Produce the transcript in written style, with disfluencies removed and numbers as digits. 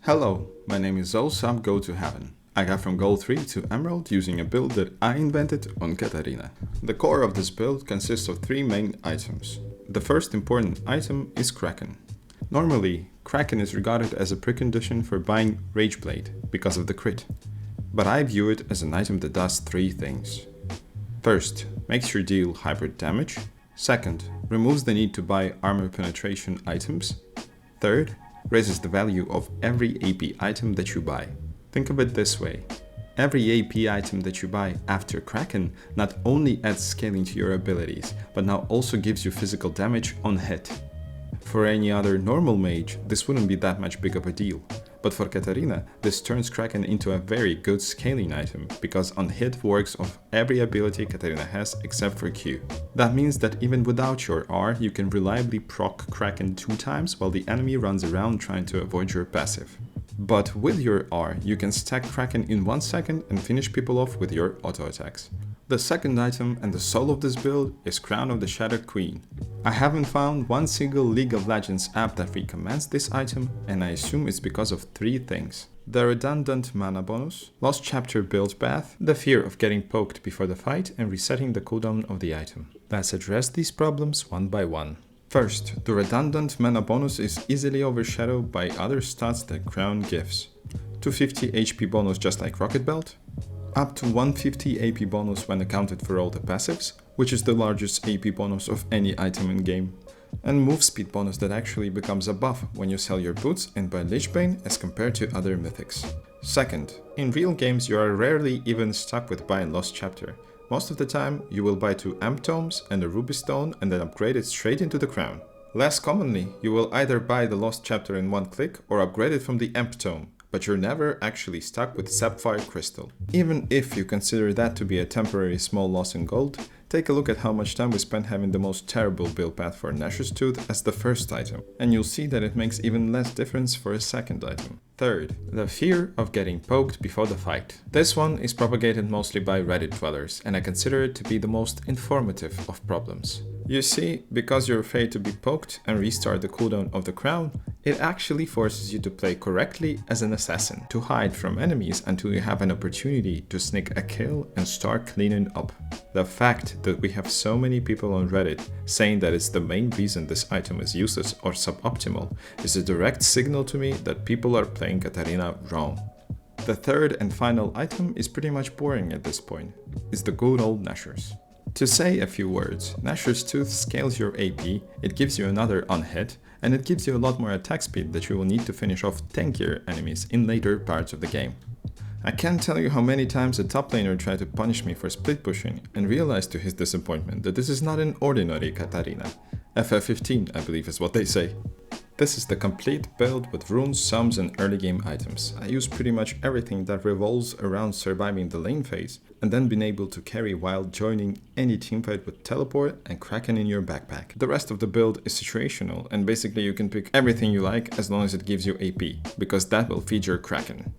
Hello, my name is Zolsam Go to Heaven. I got from Gold 3 to Emerald using a build that I invented on Katarina. The core of this build consists of three main items. The first important item is Kraken. Normally, Kraken is regarded as a precondition for buying Rageblade because of the crit, but I view it as an item that does three things. First, makes your deal hybrid damage. Second, removes the need to buy armor penetration items. Third, raises the value of every AP item that you buy. Think of it this way. Every AP item that you buy after Kraken not only adds scaling to your abilities, but now also gives you physical damage on hit. For any other normal mage, this wouldn't be that much big of a deal. But for Katarina, this turns Kraken into a very good scaling item, because on hit works of every ability Katarina has except for Q. That means that even without your R, you can reliably proc Kraken 2 times while the enemy runs around trying to avoid your passive. But with your R, you can stack Kraken in 1 second and finish people off with your auto attacks. The second item and the soul of this build is Crown of the Shattered Queen. I haven't found one single League of Legends app that recommends this item, and I assume it's because of three things. The redundant mana bonus, Lost Chapter build path, the fear of getting poked before the fight, and resetting the cooldown of the item. Let's address these problems one by one. First, the redundant mana bonus is easily overshadowed by other stats that Crown gives. 250 HP bonus just like Rocket Belt, up to 150 AP bonus when accounted for all the passives, which is the largest AP bonus of any item in game, and move speed bonus that actually becomes a buff when you sell your boots and buy Lichbane as compared to other mythics. Second, in real games you are rarely even stuck with buying Lost Chapter. Most of the time you will buy 2 Amp Tomes and a Ruby Stone and then upgrade it straight into the Crown. Less commonly, you will either buy the Lost Chapter in one click or upgrade it from the Amp Tome, but you're never actually stuck with Sapphire Crystal. Even if you consider that to be a temporary small loss in gold, take a look at how much time we spent having the most terrible build path for Nashor's Tooth as the first item, and you'll see that it makes even less difference for a second item. Third, the fear of getting poked before the fight. This one is propagated mostly by Reddit dwellers, and I consider it to be the most informative of problems. You see, because you're afraid to be poked and restart the cooldown of the Crown, it actually forces you to play correctly as an assassin, to hide from enemies until you have an opportunity to sneak a kill and start cleaning up. The fact that we have so many people on Reddit saying that it's the main reason this item is useless or suboptimal is a direct signal to me that people are playing Katarina wrong. The third and final item is pretty much boring at this point. It's the good old Nashors. To say a few words, Nashor's Tooth scales your AP, it gives you another on hit, and it gives you a lot more attack speed that you will need to finish off tankier enemies in later parts of the game. I can't tell you how many times a top laner tried to punish me for split pushing and realized to his disappointment that this is not an ordinary Katarina. FF15, I believe is what they say. This is the complete build with runes, sums and early game items. I use pretty much everything that revolves around surviving the lane phase and then being able to carry while joining any teamfight with teleport and Kraken in your backpack. The rest of the build is situational and basically you can pick everything you like as long as it gives you AP, because that will feed your Kraken.